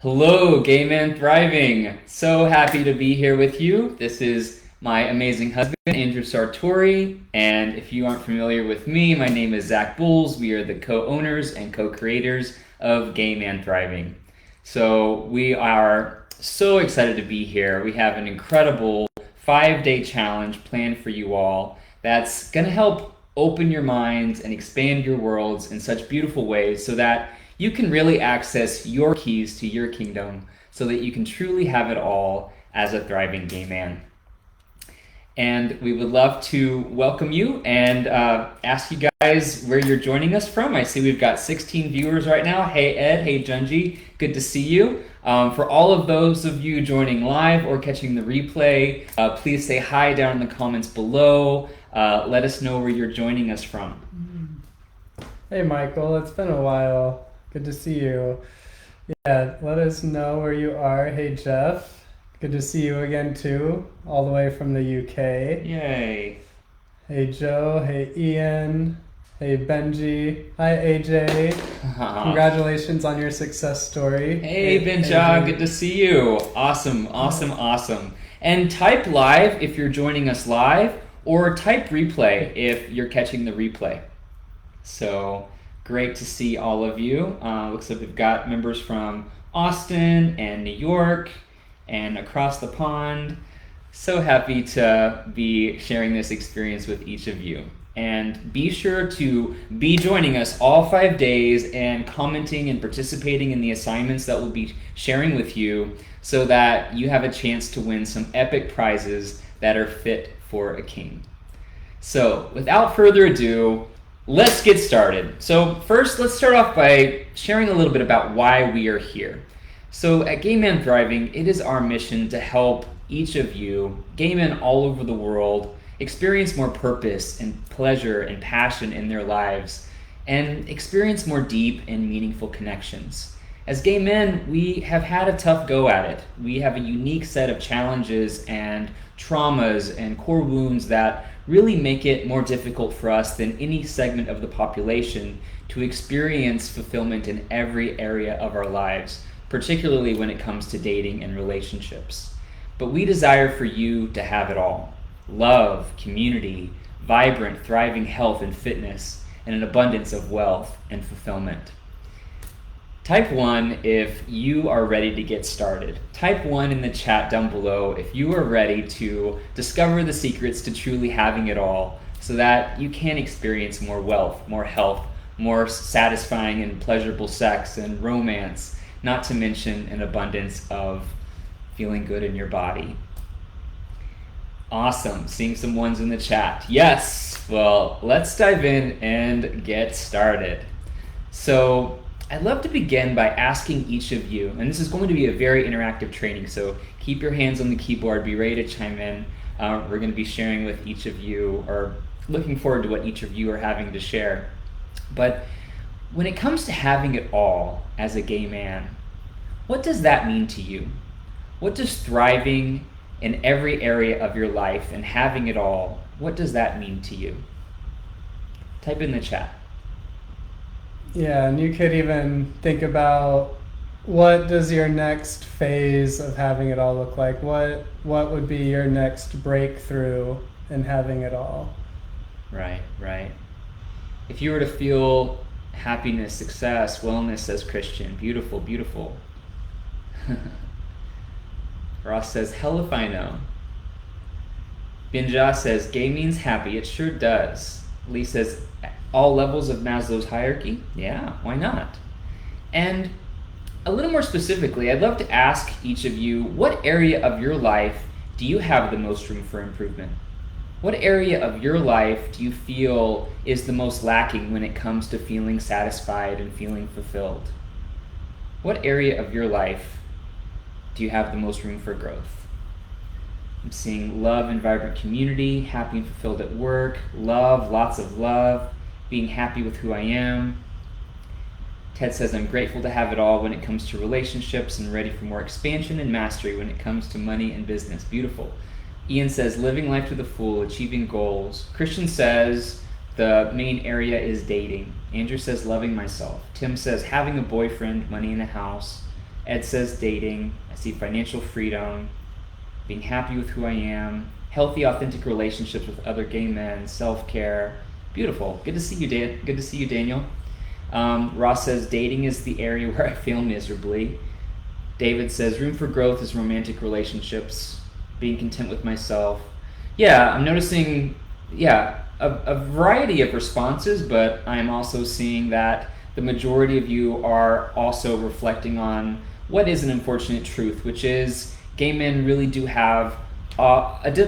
Hello, Gay Man Thriving. So happy to be here with you. This is my amazing husband, Andrew Sartori. And if you aren't familiar with me, my name is Zach Bulls. We are the co owners and co creators of Gay Man Thriving. So we are so excited to be here. We have an incredible 5-day challenge planned for you all that's going to help open your minds and expand your worlds in such beautiful ways so that you can really access your keys to your kingdom so that you can truly have it all as a thriving gay man. And we would love to welcome you and ask you guys where you're joining us from. I see we've got 16 viewers right now. Hey Ed, hey Junji, good to see you. For all of those of you joining live or catching the replay, please say hi down in the comments below. Let us know where you're joining us from. Hey Michael, it's been a while. Good to see you. Yeah, let us know where you are. Hey Jeff, good to see you again too, all the way from the UK. Yay. Hey Joe, hey Ian, hey Benji, hi AJ. Congratulations on your success story. Hey Benja, good to see you. Awesome. And type live if you're joining us live, or type replay if you're catching the replay. So great to see all of you. Looks like we've got members from Austin and New York and across the pond. So happy to be sharing this experience with each of you. And be sure to be joining us all 5 days and commenting and participating in the assignments that we'll be sharing with you so that you have a chance to win some epic prizes that are fit for a king. So without further ado, let's get started. So first, let's start off by sharing a little bit about why we are here. So at Gay Man Thriving, it is our mission to help each of you, gay men all over the world, experience more purpose and pleasure and passion in their lives and experience more deep and meaningful connections. As gay men, we have had a tough go at it. We have a unique set of challenges and traumas and core wounds that really make it more difficult for us than any segment of the population to experience fulfillment in every area of our lives, particularly when it comes to dating and relationships. But we desire for you to have it all: love, community, vibrant, thriving health and fitness, and an abundance of wealth and fulfillment. Type 1 if you are ready to get started. Type 1 in the chat down below if you are ready to discover the secrets to truly having it all so that you can experience more wealth, more health, more satisfying and pleasurable sex and romance, not to mention an abundance of feeling good in your body. Awesome, seeing some ones in the chat. Yes, well, let's dive in and get started. So I'd love to begin by asking each of you, and this is going to be a very interactive training, so keep your hands on the keyboard, be ready to chime in. We're going to be sharing with each of you, or looking forward to what each of you are having to share. But when it comes to having it all as a gay man, what does that mean to you? What does thriving in every area of your life and having it all, what does that mean to you? Type in the chat. Yeah, and you could even think about what does your next phase of having it all look like? What would be your next breakthrough in having it all? Right. If you were to feel happiness, success, wellness as Christian, beautiful. Ross says, hell if I know. Binja says, gay means happy. It sure does. Lee says, all levels of Maslow's hierarchy? Yeah, why not? And a little more specifically, I'd love to ask each of you, what area of your life do you have the most room for improvement? What area of your life do you feel is the most lacking when it comes to feeling satisfied and feeling fulfilled? What area of your life do you have the most room for growth? I'm seeing love and vibrant community, happy and fulfilled at work, love, lots of love, being happy with who I am. Ted says, I'm grateful to have it all when it comes to relationships and ready for more expansion and mastery when it comes to money and business. Beautiful. Ian says, living life to the full, achieving goals. Christian says, the main area is dating. Andrew says, loving myself. Tim says, having a boyfriend, money in a house. Ed says dating. I see financial freedom, being happy with who I am, healthy, authentic relationships with other gay men, self-care. Beautiful. Good to see you, Dan. Good to see you, Daniel. Ross says dating is the area where I fail miserably. David says room for growth is romantic relationships, being content with myself. Yeah, I'm noticing, a variety of responses, but I'm also seeing that the majority of you are also reflecting on what is an unfortunate truth, which is gay men really do have a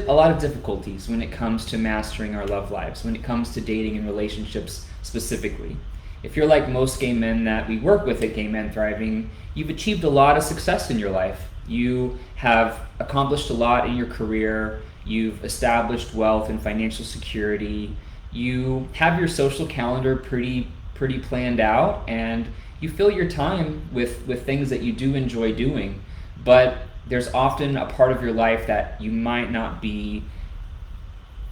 lot of difficulties when it comes to mastering our love lives, when it comes to dating and relationships specifically. If you're like most gay men that we work with at Gay Men Thriving, you've achieved a lot of success in your life. You have accomplished a lot in your career. You've established wealth and financial security. You have your social calendar pretty planned out, and you fill your time with things that you do enjoy doing. But there's often a part of your life that you might not be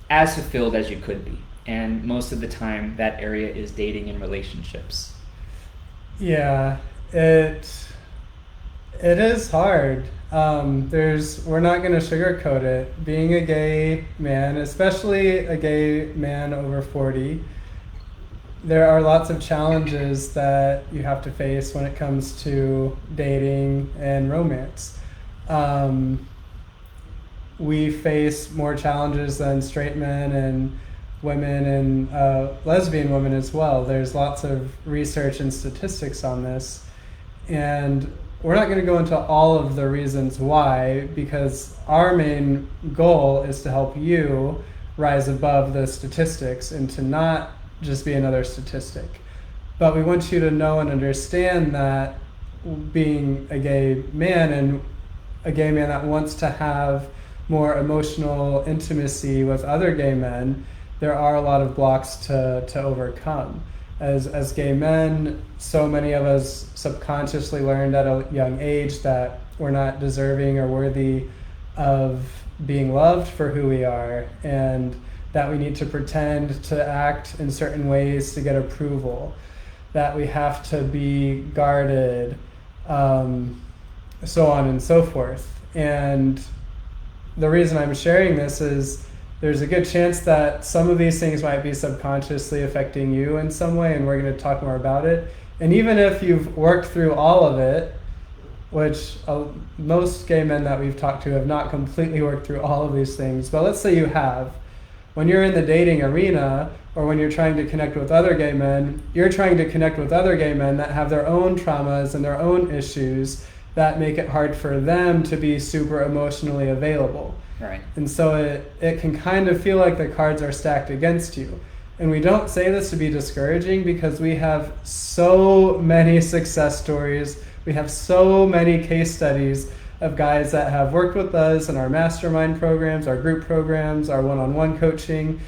as fulfilled as you could be. And most of the time, that area is dating and relationships. Yeah, it is hard. We're not going to sugarcoat it. Being a gay man, especially a gay man over 40, there are lots of challenges that you have to face when it comes to dating and romance. We face more challenges than straight men and women and lesbian women as well. There's lots of research and statistics on this, and we're not going to go into all of the reasons why, because our main goal is to help you rise above the statistics and to not just be another statistic. But we want you to know and understand that being a gay man, and a gay man that wants to have more emotional intimacy with other gay men, there are a lot of blocks to overcome. As gay men, so many of us subconsciously learned at a young age that we're not deserving or worthy of being loved for who we are, and that we need to pretend to act in certain ways to get approval, that we have to be guarded, so on and so forth. And the reason I'm sharing this is there's a good chance that some of these things might be subconsciously affecting you in some way, and we're going to talk more about it. And even if you've worked through all of it, which most gay men that we've talked to have not completely worked through all of these things, but let's say you have. When you're in the dating arena, or when you're trying to connect with other gay men, you're trying to connect with other gay men that have their own traumas and their own issues that make it hard for them to be super emotionally available. Right. And so it can kind of feel like the cards are stacked against you. And we don't say this to be discouraging, because we have so many success stories. We have so many case studies of guys that have worked with us in our mastermind programs, our group programs, our one-on-one coaching,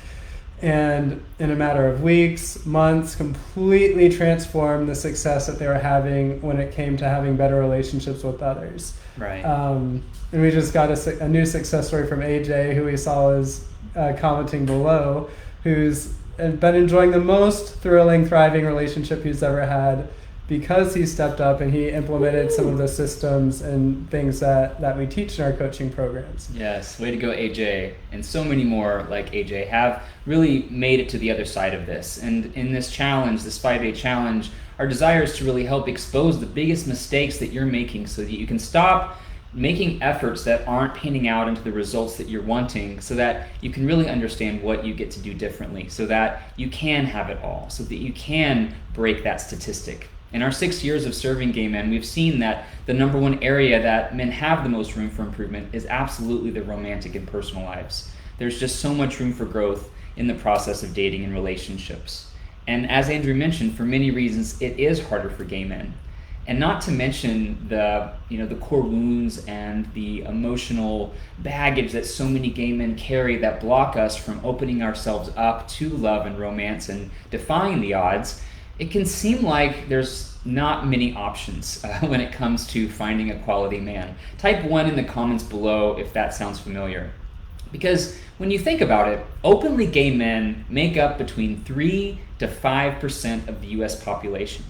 and in a matter of weeks, months, completely transformed the success that they were having when it came to having better relationships with others. Right. And we just got a new success story from AJ, who we saw is commenting below, who's been enjoying the most thrilling, thriving relationship he's ever had, because he stepped up and he implemented some of the systems and things that we teach in our coaching programs. Yes, way to go, AJ. And so many more like AJ have really made it to the other side of this. And in this challenge, this 5-day challenge, our desire is to really help expose the biggest mistakes that you're making, so that you can stop making efforts that aren't panning out into the results that you're wanting, so that you can really understand what you get to do differently, so that you can have it all, so that you can break that statistic. In our 6 years of serving gay men, we've seen that the number one area that men have the most room for improvement is absolutely their romantic and personal lives. There's just so much room for growth in the process of dating and relationships. And as Andrew mentioned, for many reasons, it is harder for gay men. And not to mention the core wounds and the emotional baggage that so many gay men carry that block us from opening ourselves up to love and romance and defying the odds. It can seem like there's not many options when it comes to finding a quality man. Type 1 in the comments below if that sounds familiar. Because when you think about it, openly gay men make up between 3 to 5% of the US population.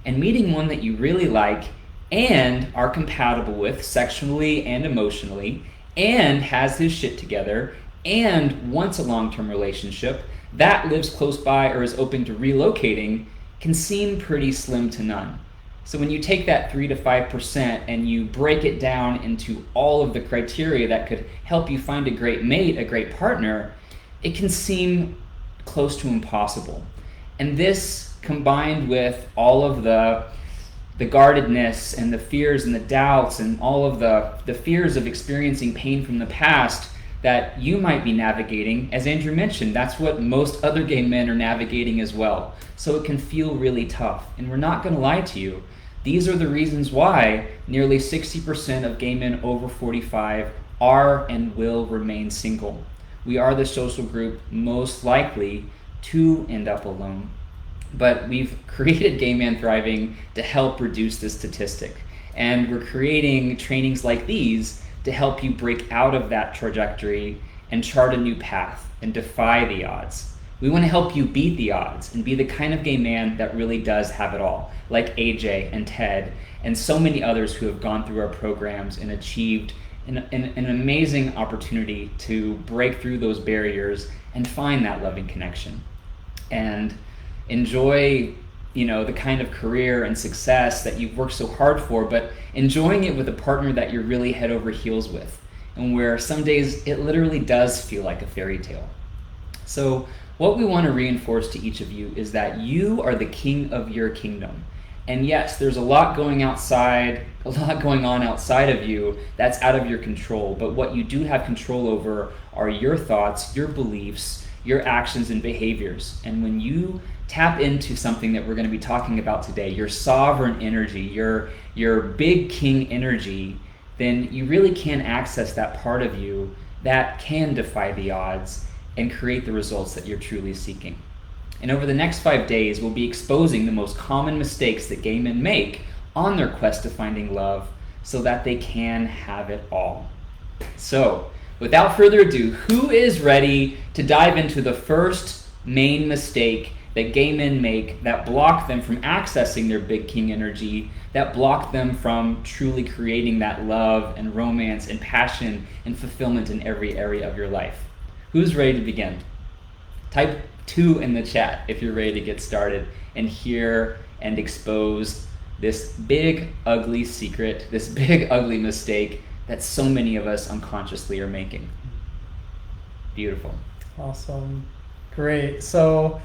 And meeting one that you really like and are compatible with sexually and emotionally, and has his shit together, and wants a long-term relationship, that lives close by or is open to relocating, can seem pretty slim to none. So when you take that 3 to 5% and you break it down into all of the criteria that could help you find a great mate, a great partner, it can seem close to impossible. And this, combined with all of the guardedness and the fears and the doubts and all of the fears of experiencing pain from the past that you might be navigating, as Andrew mentioned, that's what most other gay men are navigating as well. So it can feel really tough. And we're not going to lie to you. These are the reasons why nearly 60% of gay men over 45 are and will remain single. We are the social group most likely to end up alone. But we've created Gay Man Thriving to help reduce this statistic. And we're creating trainings like these to help you break out of that trajectory and chart a new path and defy the odds. We want to help you beat the odds and be the kind of gay man that really does have it all, like AJ and Ted and so many others who have gone through our programs and achieved an amazing opportunity to break through those barriers and find that loving connection and enjoy, the kind of career and success that you've worked so hard for, but enjoying it with a partner that you're really head over heels with, and where some days it literally does feel like a fairy tale. So what we want to reinforce to each of you is that you are the king of your kingdom. And yes, there's a lot going on outside of you that's out of your control, but what you do have control over are your thoughts, your beliefs, your actions and behaviors. And when you tap into something that we're going to be talking about today, your sovereign energy, your big king energy, then you really can access that part of you that can defy the odds and create the results that you're truly seeking. And over the next 5 days, we'll be exposing the most common mistakes that gay men make on their quest to finding love so that they can have it all. So, without further ado, who is ready to dive into the first main mistake that gay men make that block them from accessing their big king energy, that block them from truly creating that love and romance and passion and fulfillment in every area of your life? Who's ready to begin? Type 2 in the chat if you're ready to get started and hear and expose this big, ugly secret, this big, ugly mistake that so many of us unconsciously are making. Beautiful. Awesome. Great. So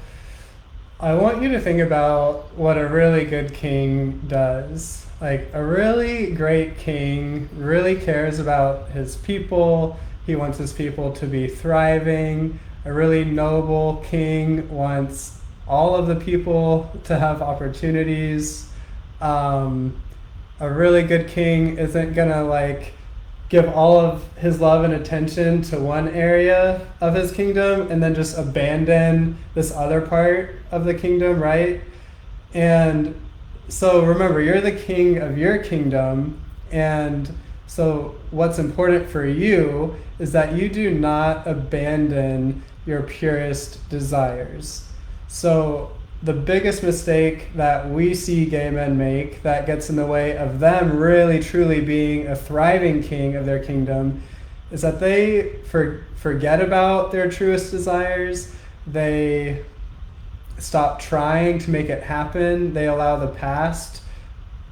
I want you to think about what a really good king does. Like, a really great king really cares about his people. He wants his people to be thriving. A really noble king wants all of the people to have opportunities. A really good king isn't gonna give all of his love and attention to one area of his kingdom and then just abandon this other part of the kingdom, right? And so remember, you're the king of your kingdom, and so what's important for you is that you do not abandon your purest desires. So the biggest mistake that we see gay men make that gets in the way of them really truly being a thriving king of their kingdom is that they forget about their truest desires. They stop trying to make it happen. They allow the past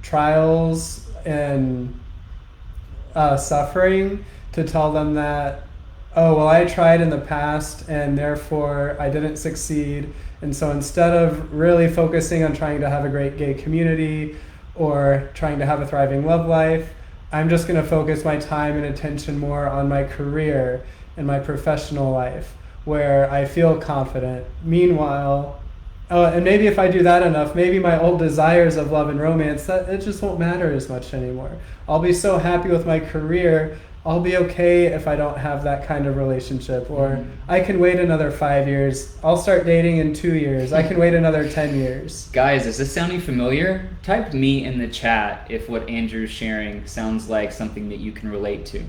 trials and suffering to tell them that, oh, well, I tried in the past and therefore I didn't succeed. And so instead of really focusing on trying to have a great gay community or trying to have a thriving love life, I'm just going to focus my time and attention more on my career and my professional life where I feel confident. Meanwhile, and maybe if I do that enough, maybe my old desires of love and romance, it just won't matter as much anymore. I'll be so happy with my career, I'll be okay if I don't have that kind of relationship, or I can wait another 5 years. I'll start dating in 2 years. I can wait another 10 years. Guys, is this sounding familiar? Type me in the chat if what Andrew's sharing sounds like something that you can relate to.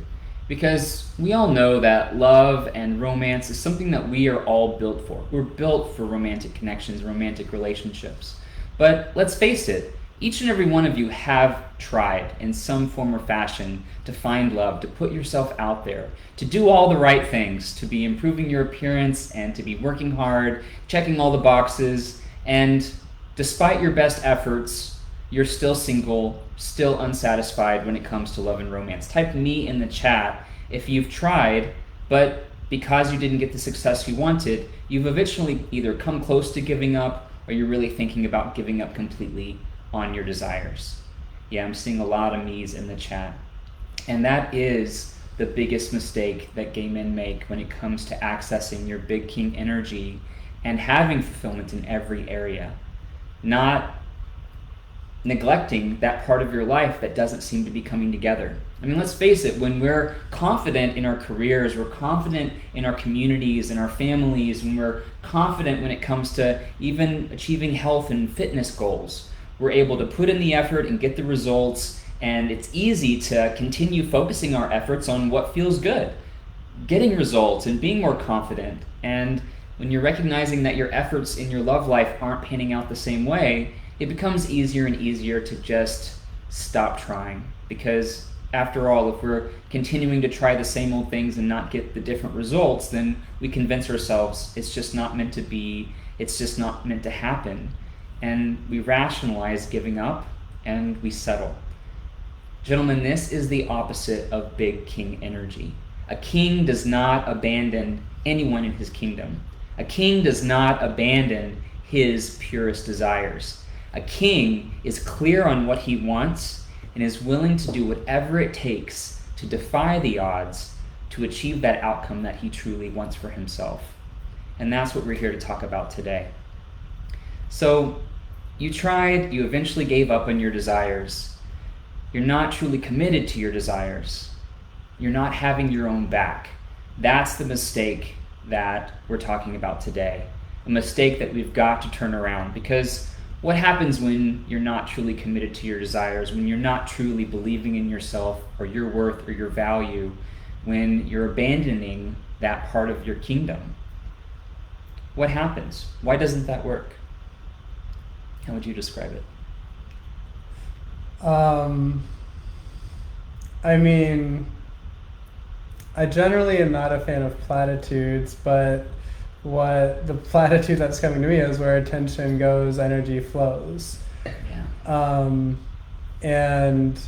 Because we all know that love and romance is something that we are all built for. We're built for romantic connections, romantic relationships. But let's face it, Each and every one of you have tried in some form or fashion to find love, to put yourself out there, to do all the right things, to be improving your appearance and to be working hard, checking all the boxes, and despite your best efforts, you're still single, still unsatisfied when it comes to love and romance. Type me in the chat if you've tried, but because you didn't get the success you wanted, you've eventually either come close to giving up or you're really thinking about giving up completely on your desires. Yeah, I'm seeing a lot of me's in the chat. And that is the biggest mistake that gay men make when it comes to accessing your big king energy and having fulfillment in every area. Not neglecting that part of your life that doesn't seem to be coming together. I mean, let's face it, when we're confident in our careers, we're confident in our communities and our families, when we're confident when it comes to even achieving health and fitness goals, we're able to put in the effort and get the results, and it's easy to continue focusing our efforts on what feels good, getting results and being more confident. And when you're recognizing that your efforts in your love life aren't panning out the same way, it becomes easier and easier to just stop trying. Because after all, if we're continuing to try the same old things and not get the different results, then we convince ourselves it's just not meant to be, it's just not meant to happen. And we rationalize giving up and we settle. Gentlemen, this is the opposite of big king energy. A king does not abandon anyone in his kingdom. A king does not abandon his purest desires. A king is clear on what he wants and is willing to do whatever it takes to defy the odds to achieve that outcome that he truly wants for himself. And that's what we're here to talk about today. So, you tried, you eventually gave up on your desires. You're not truly committed to your desires. You're not having your own back. That's the mistake that we're talking about today. A mistake that we've got to turn around, because what happens when you're not truly committed to your desires, when you're not truly believing in yourself or your worth or your value, when you're abandoning that part of your kingdom? What happens? Why doesn't that work? How would you describe it? I mean, I generally am not a fan of platitudes, but what the platitude that's coming to me is where attention goes, energy flows. Yeah. And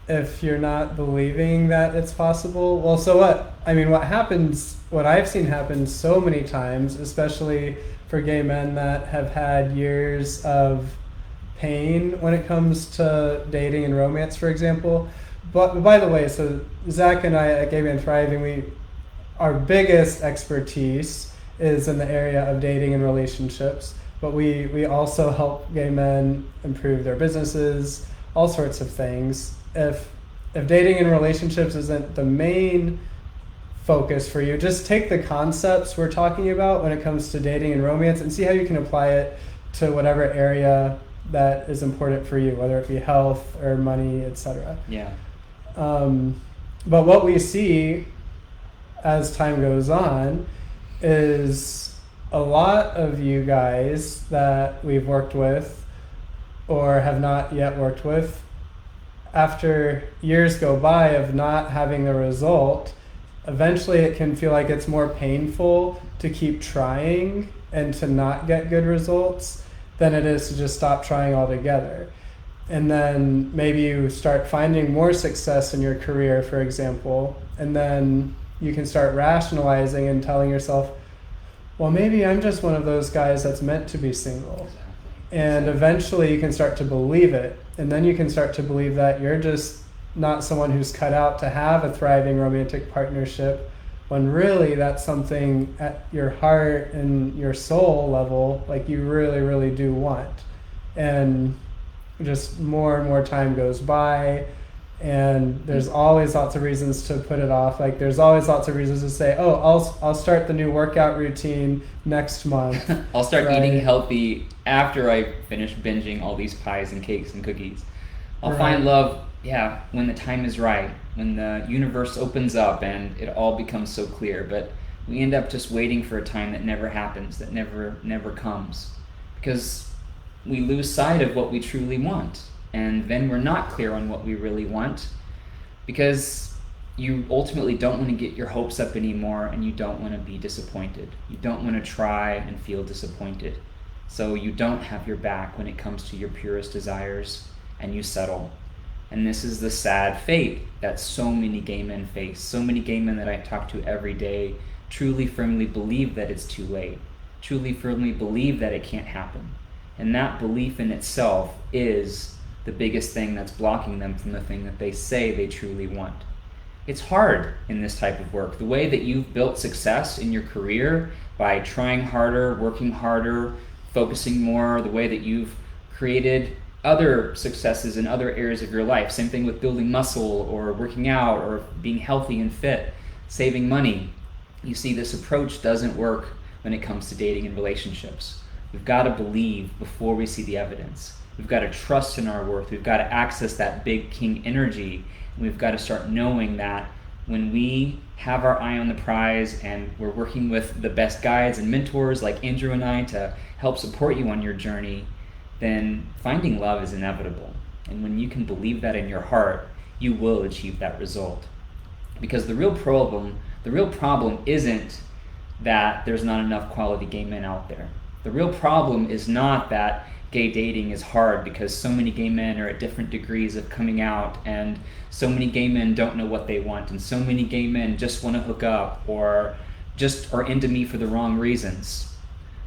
if you're not believing that it's possible, well, so what? I mean, what happens, what I've seen happen so many times, especially for gay men that have had years of pain when it comes to dating and romance, for example. But by the way, so Zach and I at Gay Man Thriving, our biggest expertise is in the area of dating and relationships, but we also help gay men improve their businesses, all sorts of things. If dating and relationships isn't the main focus for you, just take the concepts we're talking about when it comes to dating and romance and see how you can apply it to whatever area that is important for you, whether it be health or money, etc. Yeah. But what we see as time goes on is a lot of you guys that we've worked with or have not yet worked with, after years go by of not having the result, eventually it can feel like it's more painful to keep trying and to not get good results than it is to just stop trying altogether. And then maybe you start finding more success in your career, for example, and then you can start rationalizing and telling yourself, well, maybe I'm just one of those guys that's meant to be single. Exactly. And eventually you can start to believe it. And then you can start to believe that you're just not someone who's cut out to have a thriving romantic partnership, when really that's something at your heart and your soul level, like you really, really do want. And just more and more time goes by, and there's always lots of reasons to put it off. Like there's always lots of reasons to say, oh, I'll start the new workout routine next month. I'll start right? eating healthy after I finish binging all these pies and cakes and cookies. I'll Right. find love, yeah, when the time is right, when the universe opens up and it all becomes so clear. But we end up just waiting for a time that never happens, that never comes. Because we lose sight of what we truly want. And then we're not clear on what we really want, because you ultimately don't want to get your hopes up anymore, and you don't want to be disappointed. You don't want to try and feel disappointed. So you don't have your back when it comes to your purest desires, and you settle. And this is the sad fate that so many gay men face. So many gay men that I talk to every day truly firmly believe that it's too late, truly firmly believe that it can't happen. And that belief in itself is the biggest thing that's blocking them from the thing that they say they truly want. It's hard in this type of work. The way that you've built success in your career by trying harder, working harder, focusing more, the way that you've created other successes in other areas of your life. Same thing with building muscle or working out or being healthy and fit, saving money. You see, this approach doesn't work when it comes to dating and relationships. We've got to believe before we see the evidence. We've got to trust in our worth. We've got to access that big king energy. And we've got to start knowing that when we have our eye on the prize and we're working with the best guides and mentors like Andrew and I to help support you on your journey, then finding love is inevitable. And when you can believe that in your heart, you will achieve that result. Because the real problem isn't that there's not enough quality gay men out there. The real problem is not that gay dating is hard because so many gay men are at different degrees of coming out, and so many gay men don't know what they want, and so many gay men just want to hook up or just are into me for the wrong reasons.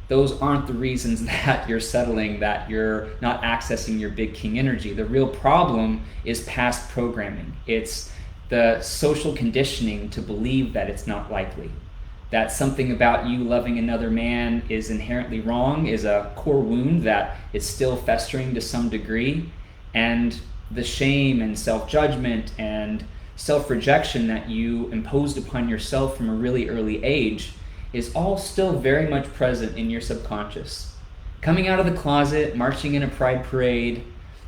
Those aren't the reasons that you're settling, that you're not accessing your big king energy. The real problem is past programming. It's the social conditioning to believe that it's not likely, that something about you loving another man is inherently wrong, is a core wound that is still festering to some degree, and the shame and self-judgment and self-rejection that you imposed upon yourself from a really early age is all still very much present in your subconscious. Coming out of the closet, marching in a pride parade,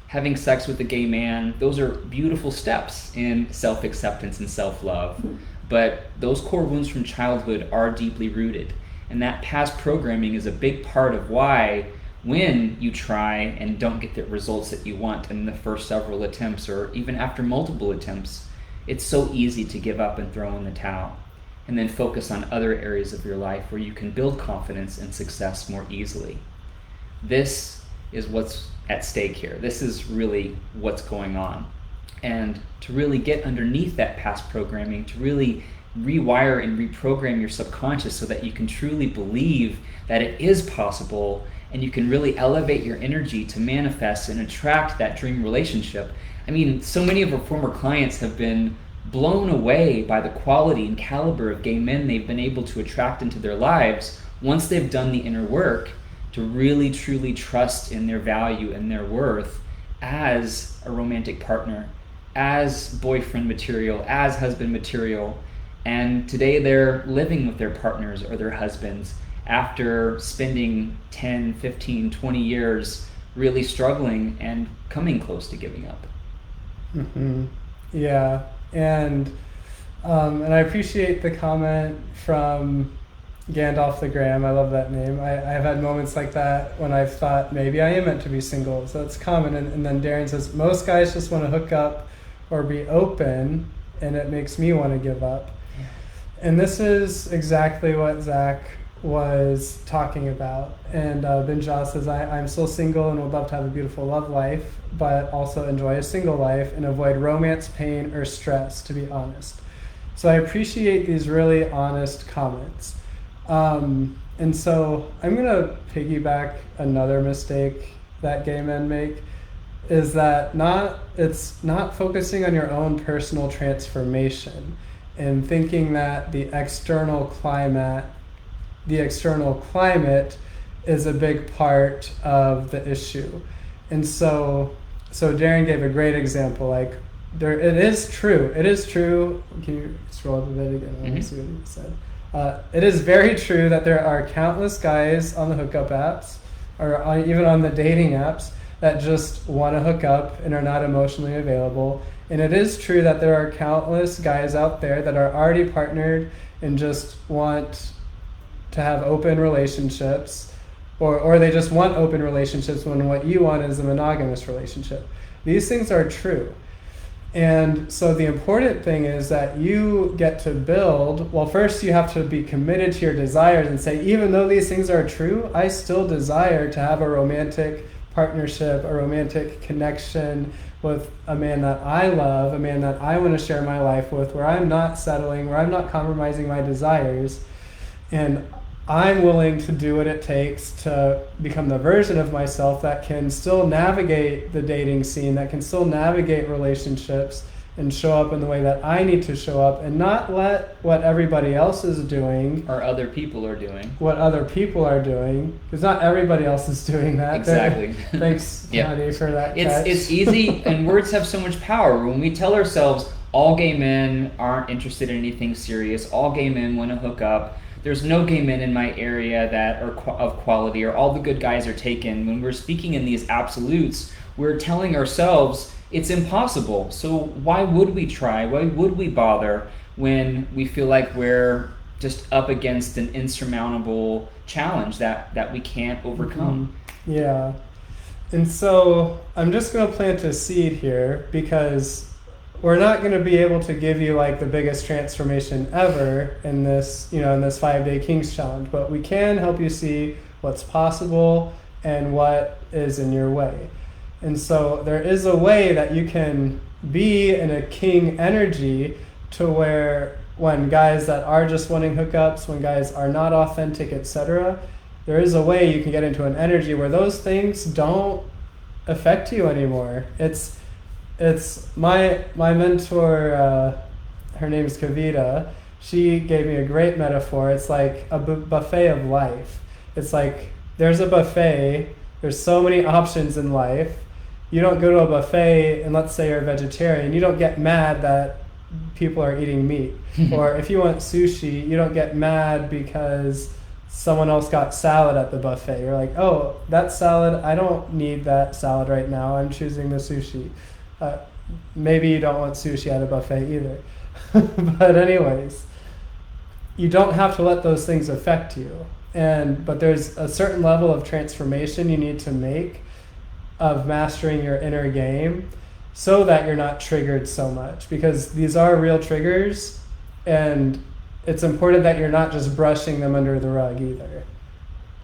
having sex with a gay man, those are beautiful steps in self-acceptance and self-love. But those core wounds from childhood are deeply rooted. And that past programming is a big part of why when you try and don't get the results that you want in the first several attempts, or even after multiple attempts, it's so easy to give up and throw in the towel, and then focus on other areas of your life where you can build confidence and success more easily. This is what's at stake here. This is really what's going on. And to really get underneath that past programming, to really rewire and reprogram your subconscious so that you can truly believe that it is possible, and you can really elevate your energy to manifest and attract that dream relationship. I mean, so many of our former clients have been blown away by the quality and caliber of gay men they've been able to attract into their lives once they've done the inner work to really truly trust in their value and their worth as a romantic partner, as boyfriend material, as husband material. And today they're living with their partners or their husbands after spending 10, 15, 20 years really struggling and coming close to giving up. Mm-hmm. Yeah. And I appreciate the comment from Gandalf the Graham. I love that name. I've had moments like that when I've thought maybe I am meant to be single. So it's common. And then Darren says, most guys just want to hook up or be open, and it makes me want to give up. Yeah. And this is exactly what Zach was talking about. And Binjah says, I'm still single and would love to have a beautiful love life, but also enjoy a single life and avoid romance, pain, or stress, to be honest. So I appreciate these really honest comments. And so I'm going to piggyback another mistake that gay men make, is that it's not focusing on your own personal transformation and thinking that the external climate is a big part of the issue. And so Darren gave a great example. Like, it is true. Can you scroll up a bit again? I want to see what he said. It is very true that there are countless guys on the hookup apps, or even on the dating apps, that just want to hook up and are not emotionally available. And it is true that there are countless guys out there that are already partnered and just want to have open relationships. or they just want open relationships when what you want is a monogamous relationship. These things are true. And so the important thing is that you get to build, well, first you have to be committed to your desires and say, even though these things are true, I still desire to have a romantic partnership, a romantic connection with a man that I love, a man that I want to share my life with, where I'm not settling, where I'm not compromising my desires. And I'm willing to do what it takes to become the version of myself that can still navigate the dating scene, that can still navigate relationships and show up in the way that I need to show up, and not let what everybody else is doing or other people are doing, because not everybody else is doing that. Exactly. Thanks, Patty, for that catch. It's easy, and words have so much power. When we tell ourselves all gay men aren't interested in anything serious, all gay men want to hook up, there's no gay men in my area that are of quality, or all the good guys are taken. When we're speaking in these absolutes, we're telling ourselves it's impossible. So why would we try? Why would we bother when we feel like we're just up against an insurmountable challenge that we can't overcome? Mm-hmm. Yeah. And so I'm just going to plant a seed here, because we're not going to be able to give you like the biggest transformation ever in this, in this 5-day Kings Challenge, but we can help you see what's possible and what is in your way. And so there is a way that you can be in a king energy to where when guys that are just wanting hookups, when guys are not authentic, etc., there is a way you can get into an energy where those things don't affect you anymore. It's my mentor, her name is Kavita. She gave me a great metaphor. It's like a buffet of life. It's like there's a buffet. There's so many options in life. You don't go to a buffet and let's say you're a vegetarian. You don't get mad that people are eating meat. Or if you want sushi, you don't get mad because someone else got salad at the buffet. You're like, oh, that salad, I don't need that salad right now. I'm choosing the sushi. Maybe you don't want sushi at a buffet either. But anyways, you don't have to let those things affect you. But there's a certain level of transformation you need to make of mastering your inner game so that you're not triggered so much, because these are real triggers, and it's important that you're not just brushing them under the rug either.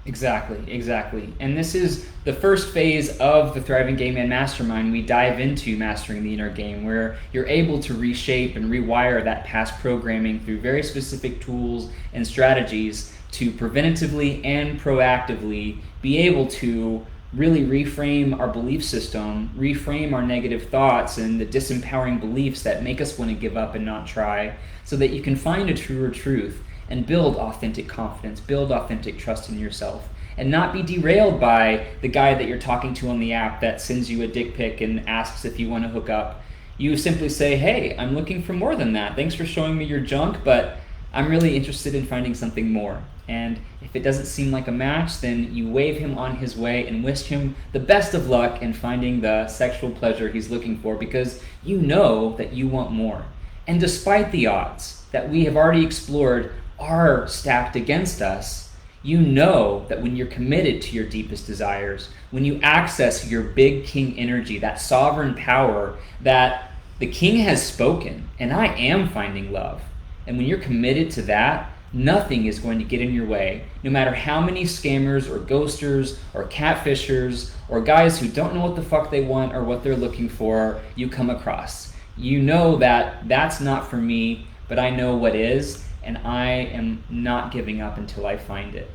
Exactly. And this is the first phase of the Thriving Gay Man Mastermind. We dive into mastering the inner game, where you're able to reshape and rewire that past programming through very specific tools and strategies to preventatively and proactively be able to really reframe our belief system, reframe our negative thoughts and the disempowering beliefs that make us want to give up and not try, so that you can find a truer truth and build authentic confidence, build authentic trust in yourself, and not be derailed by the guy that you're talking to on the app that sends you a dick pic and asks if you want to hook up. You simply say, hey, I'm looking for more than that. Thanks for showing me your junk, but I'm really interested in finding something more. And if it doesn't seem like a match, then you wave him on his way and wish him the best of luck in finding the sexual pleasure he's looking for, because you know that you want more. And despite the odds that we have already explored are stacked against us, you know that when you're committed to your deepest desires, when you access your big king energy, that sovereign power that the king has spoken, and I am finding love, and when you're committed to that, nothing is going to get in your way, no matter how many scammers or ghosters or catfishers or guys who don't know what the fuck they want or what they're looking for you come across. You know that that's not for me, but I know what is, and I am not giving up until I find it.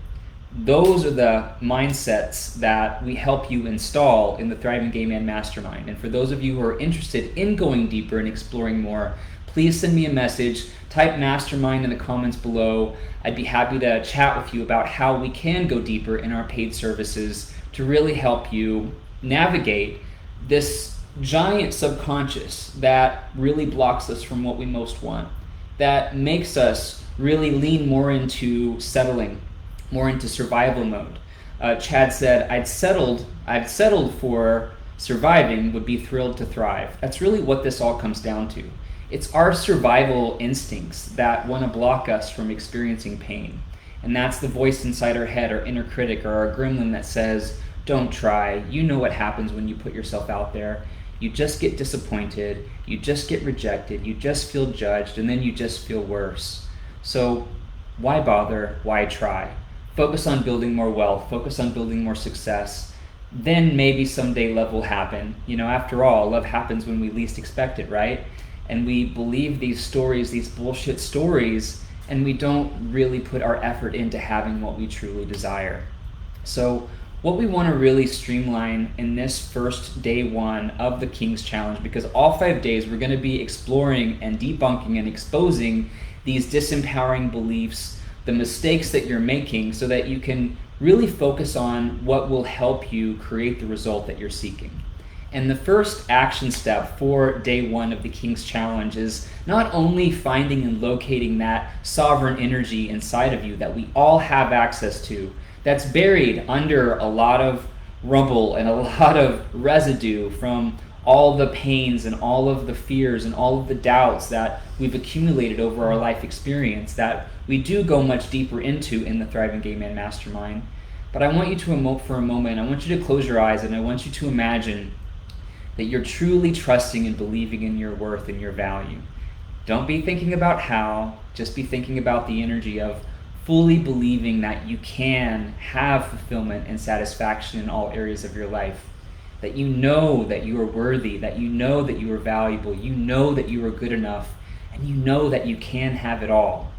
Those are the mindsets that we help you install in the Thriving Gay Man Mastermind. And for those of you who are interested in going deeper and exploring more, please send me a message. Type mastermind in the comments below. I'd be happy to chat with you about how we can go deeper in our paid services to really help you navigate this giant subconscious that really blocks us from what we most want, that makes us really lean more into settling, more into survival mode. Chad said, I'd settled for surviving, would be thrilled to thrive. That's really what this all comes down to. It's our survival instincts that want to block us from experiencing pain. And that's the voice inside our head, our inner critic, or our gremlin that says, don't try. You know what happens when you put yourself out there. You just get disappointed, you just get rejected, you just feel judged, and then you just feel worse. So why bother? Why try? Focus on building more wealth, focus on building more success. Then maybe someday love will happen. After all, love happens when we least expect it, right? And we believe these stories, these bullshit stories, and we don't really put our effort into having what we truly desire. So what we want to really streamline in this first day one of the King's Challenge, because all 5 days we're going to be exploring and debunking and exposing these disempowering beliefs, the mistakes that you're making, so that you can really focus on what will help you create the result that you're seeking. And the first action step for day one of the King's Challenge is not only finding and locating that sovereign energy inside of you that we all have access to, that's buried under a lot of rubble and a lot of residue from all the pains and all of the fears and all of the doubts that we've accumulated over our life experience that we do go much deeper into in the Thriving Gay Man Mastermind. But I want you to emote for a moment. I want you to close your eyes and I want you to imagine that you're truly trusting and believing in your worth and your value. Don't be thinking about how, just be thinking about the energy of fully believing that you can have fulfillment and satisfaction in all areas of your life. That you know that you are worthy, that you know that you are valuable, you know that you are good enough, and you know that you can have it all.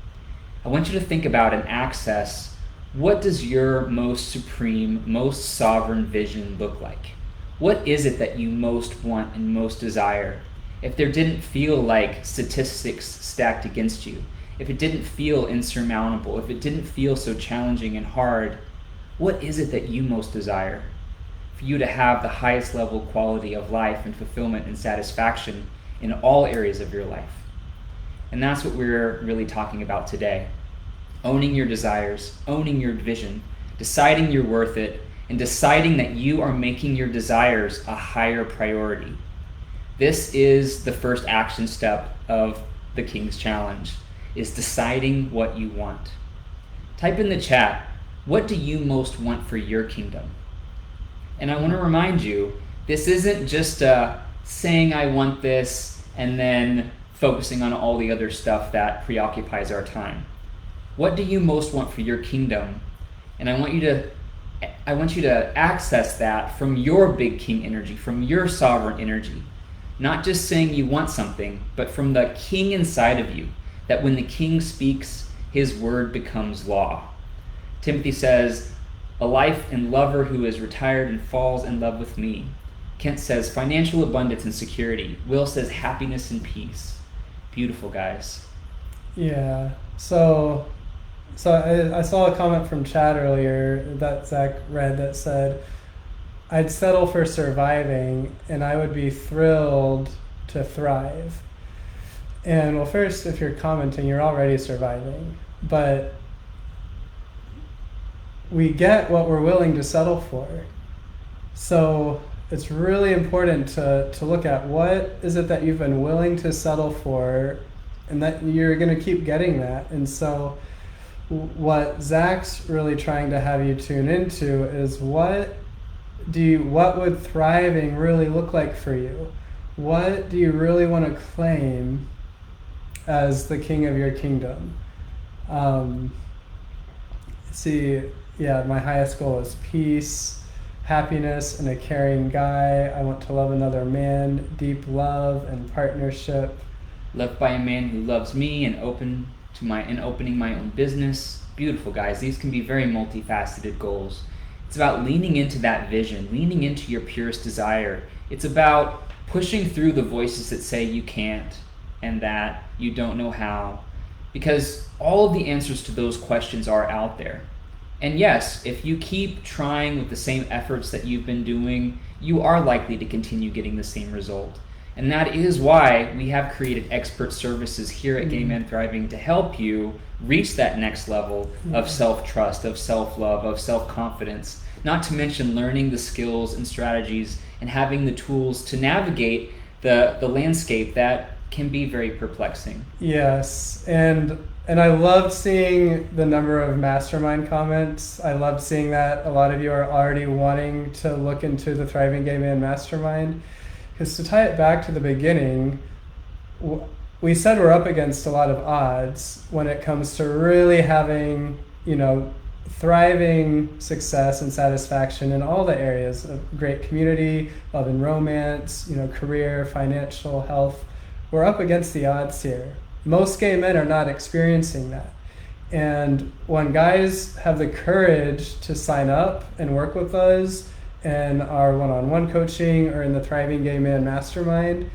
I want you to think about and access, what does your most supreme, most sovereign vision look like? What is it that you most want and most desire? If there didn't feel like statistics stacked against you, if it didn't feel insurmountable, if it didn't feel so challenging and hard, what is it that you most desire? For you to have the highest level quality of life and fulfillment and satisfaction in all areas of your life. And that's what we're really talking about today. Owning your desires, owning your vision, deciding you're worth it, and deciding that you are making your desires a higher priority. This is the first action step of the King's Challenge, is deciding what you want. Type in the chat, what do you most want for your kingdom? And I want to remind you, this isn't just saying I want this and then focusing on all the other stuff that preoccupies our time. What do you most want for your kingdom? And I want you to access that from your big king energy, from your sovereign energy. Not just saying you want something, but from the king inside of you, that when the king speaks, his word becomes law. Timothy says, a life and lover who is retired and falls in love with me. Kent says financial abundance and security. Will says happiness and peace. Beautiful, guys. Yeah. So I saw a comment from Chad earlier that Zach read that said, I'd settle for surviving and I would be thrilled to thrive. And well, first, if you're commenting, you're already surviving. But we get what we're willing to settle for. So it's really important to look at what is it that you've been willing to settle for, and that you're going to keep getting that. And so what Zach's really trying to have you tune into is what would thriving really look like for you? What do you really want to claim as the king of your kingdom? My highest goal is peace, happiness, and a caring guy. I want to love another man, deep love and partnership. Loved by a man who loves me and opening my own business. Beautiful, guys. These can be very multifaceted goals. It's about leaning into that vision, leaning into your purest desire. It's about pushing through the voices that say you can't and that you don't know how, because all of the answers to those questions are out there. And yes, if you keep trying with the same efforts that you've been doing, you are likely to continue getting the same result. And that is why we have created expert services here at Gay Men Thriving to help you reach that next level of self-trust, of self-love, of self-confidence, not to mention learning the skills and strategies and having the tools to navigate the landscape that can be very perplexing. Yes, and I loved seeing the number of mastermind comments. I loved seeing that a lot of you are already wanting to look into the Thriving Gay Man Mastermind. Because to tie it back to the beginning, we said we're up against a lot of odds when it comes to really having, thriving success and satisfaction in all the areas of great community, love and romance, career, financial, health. We're up against the odds here. Most gay men are not experiencing that. And when guys have the courage to sign up and work with us in our one-on-one coaching or in the Thriving Gay Man Mastermind,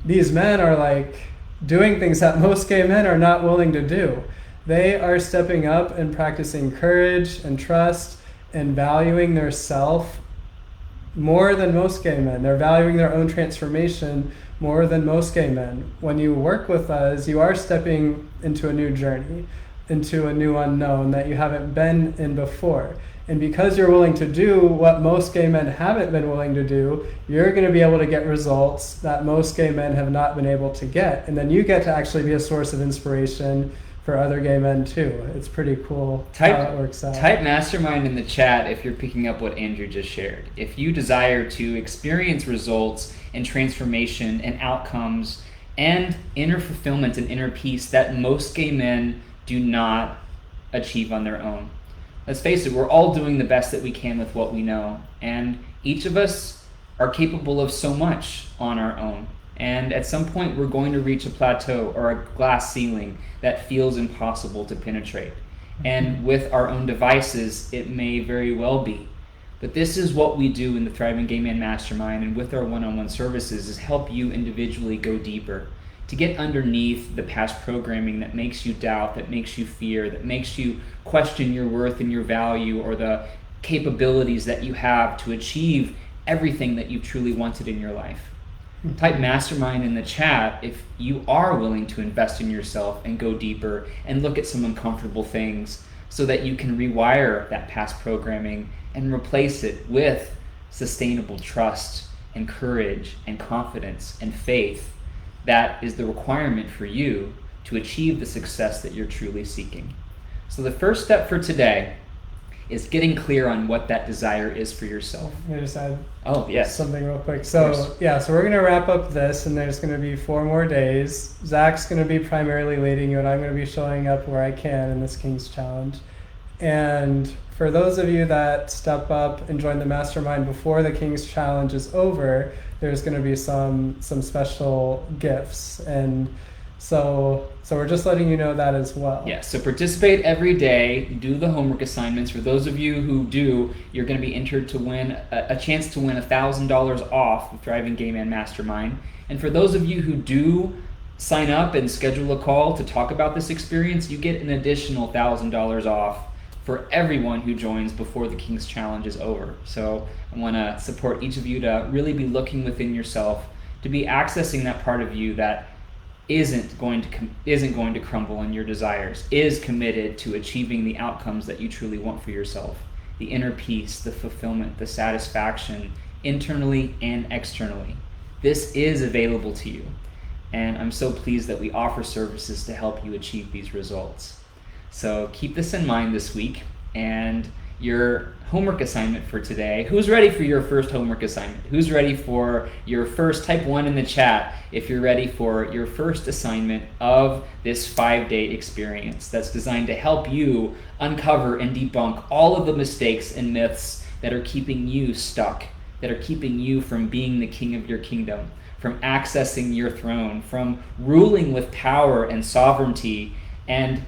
these men are like doing things that most gay men are not willing to do. They are stepping up and practicing courage and trust and valuing their self more than most gay men. They're valuing their own transformation more than most gay men. When you work with us, you are stepping into a new journey, into a new unknown that you haven't been in before. And because you're willing to do what most gay men haven't been willing to do, you're going to be able to get results that most gay men have not been able to get. And then you get to actually be a source of inspiration for other gay men too. It's pretty cool how it works out. Type mastermind in the chat if you're picking up what Andrew just shared. If you desire to experience results and transformation and outcomes and inner fulfillment and inner peace that most gay men do not achieve on their own. Let's face it, we're all doing the best that we can with what we know, and each of us are capable of so much on our own. And at some point, we're going to reach a plateau or a glass ceiling that feels impossible to penetrate. And with our own devices, it may very well be. But this is what we do in the Thriving Gay Man Mastermind and with our one-on-one services, is help you individually go deeper, to get underneath the past programming that makes you doubt, that makes you fear, that makes you question your worth and your value or the capabilities that you have to achieve everything that you truly wanted in your life. Type mastermind in the chat if you are willing to invest in yourself and go deeper and look at some uncomfortable things so that you can rewire that past programming and replace it with sustainable trust and courage and confidence and faith that is the requirement for you to achieve the success that you're truly seeking. So the first step for today is getting clear on what that desire is for yourself. I just add something real quick. So we're going to wrap up this, and there's going to be 4 more days. Zach's going to be primarily leading you, and I'm going to be showing up where I can in this King's Challenge. And for those of you that step up and join the mastermind before the King's Challenge is over, there's going to be some special gifts. And so we're just letting you know that as well. Yeah, so participate every day, do the homework assignments. For those of you who do, you're going to be entered to win a chance to win $1,000 off the Thriving Gay Man Mastermind. And for those of you who do sign up and schedule a call to talk about this experience, you get an additional $1,000 off for everyone who joins before the King's Challenge is over. So I want to support each of you to really be looking within yourself, to be accessing that part of you that isn't going to crumble in your desires, is committed to achieving the outcomes that you truly want for yourself, the inner peace, the fulfillment, the satisfaction, internally and externally. This is available to you, and I'm so pleased that we offer services to help you achieve these results. So keep this in mind this week, and your homework assignment for today. Who's ready for your first homework assignment? Who's ready for your first? Type 1 in the chat if you're ready for your first assignment of this 5-day experience that's designed to help you uncover and debunk all of the mistakes and myths that are keeping you stuck, that are keeping you from being the king of your kingdom, from accessing your throne, from ruling with power and sovereignty, and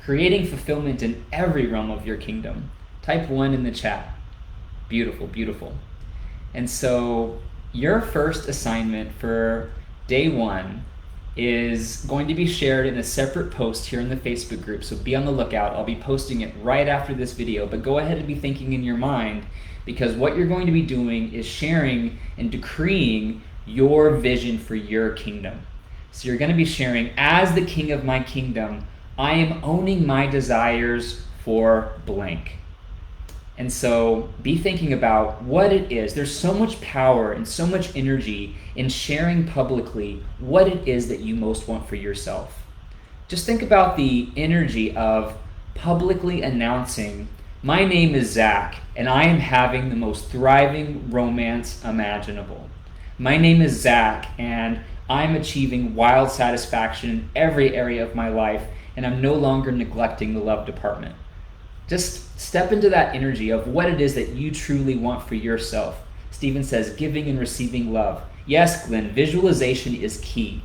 creating fulfillment in every realm of your kingdom. Type 1 in the chat. Beautiful, beautiful. And so your first assignment for day 1 is going to be shared in a separate post here in the Facebook group, so be on the lookout. I'll be posting it right after this video, but go ahead and be thinking in your mind, because what you're going to be doing is sharing and decreeing your vision for your kingdom. So you're going to be sharing, as the king of my kingdom, I am owning my desires for blank. And so be thinking about what it is. There's so much power and so much energy in sharing publicly what it is that you most want for yourself. Just think about the energy of publicly announcing, my name is Zach, and I am having the most thriving romance imaginable. My name is Zach, and I'm achieving wild satisfaction in every area of my life, and I'm no longer neglecting the love department. Just step into that energy of what it is that you truly want for yourself. Stephen says, giving and receiving love. Yes, Glenn, visualization is key.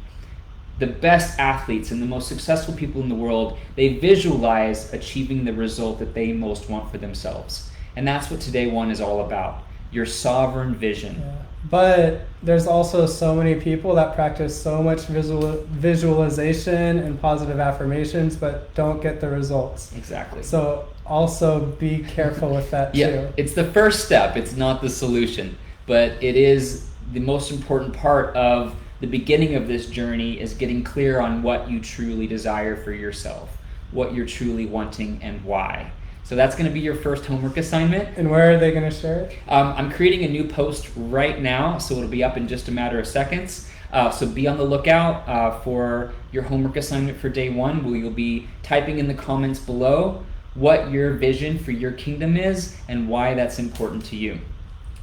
The best athletes and the most successful people in the world, they visualize achieving the result that they most want for themselves. And that's what Today One is all about, your sovereign vision. Yeah. But there's also so many people that practice so much visualization and positive affirmations, but don't get the results. Exactly. So also be careful with that too. Yeah, it's the first step. It's not the solution, but it is the most important part of the beginning of this journey, is getting clear on what you truly desire for yourself, what you're truly wanting and why. So that's going to be your first homework assignment. And where are they going to share it? I'm creating a new post right now, so it'll be up in just a matter of seconds. So be on the lookout for your homework assignment for day one, where you'll be typing in the comments below what your vision for your kingdom is and why that's important to you.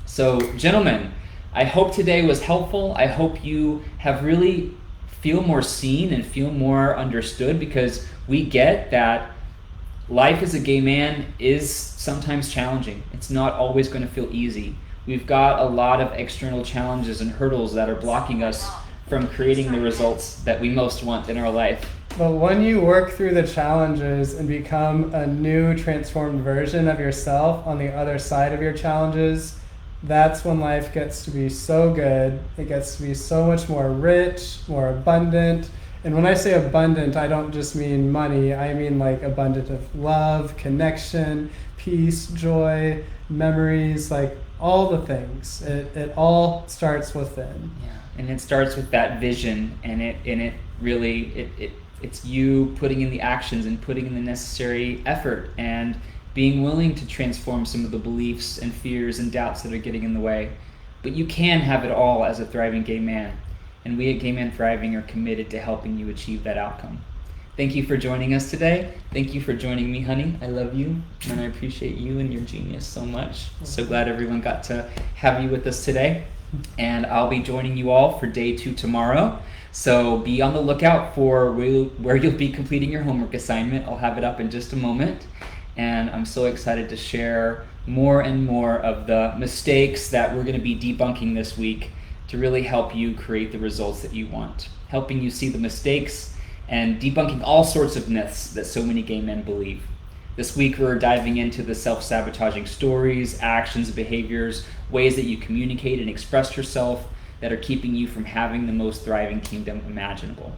So, gentlemen, I hope today was helpful. I hope you have really feel more seen and feel more understood, because we get that life as a gay man is sometimes challenging. It's not always going to feel easy. We've got a lot of external challenges and hurdles that are blocking us from creating the results that we most want in our life. But when you work through the challenges and become a new transformed version of yourself on the other side of your challenges, that's when life gets to be so good. It gets to be so much more rich, more abundant. And when I say abundant, I don't just mean money. I mean like abundant of love, connection, peace, joy, memories, like all the things. It all starts within. Yeah, and it starts with that vision, and it really it's you putting in the actions and putting in the necessary effort and being willing to transform some of the beliefs and fears and doubts that are getting in the way. But you can have it all as a thriving gay man. And we at Gay Man Thriving are committed to helping you achieve that outcome. Thank you for joining us today. Thank you for joining me, honey. I love you, and I appreciate you and your genius so much. So glad everyone got to have you with us today. And I'll be joining you all for day 2 tomorrow. So be on the lookout for where you'll be completing your homework assignment. I'll have it up in just a moment. And I'm so excited to share more and more of the mistakes that we're going to be debunking this week, to really help you create the results that you want, helping you see the mistakes and debunking all sorts of myths that so many gay men believe. This week we're diving into the self-sabotaging stories, actions, behaviors, ways that you communicate and express yourself that are keeping you from having the most thriving kingdom imaginable.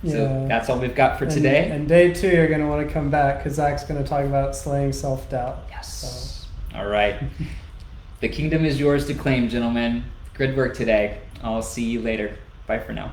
Yeah. So that's all we've got for today. And day 2, you're going to want to come back, because Zach's going to talk about slaying self-doubt. Yes. So. All right. The kingdom is yours to claim, gentlemen. Good work today. I'll see you later. Bye for now.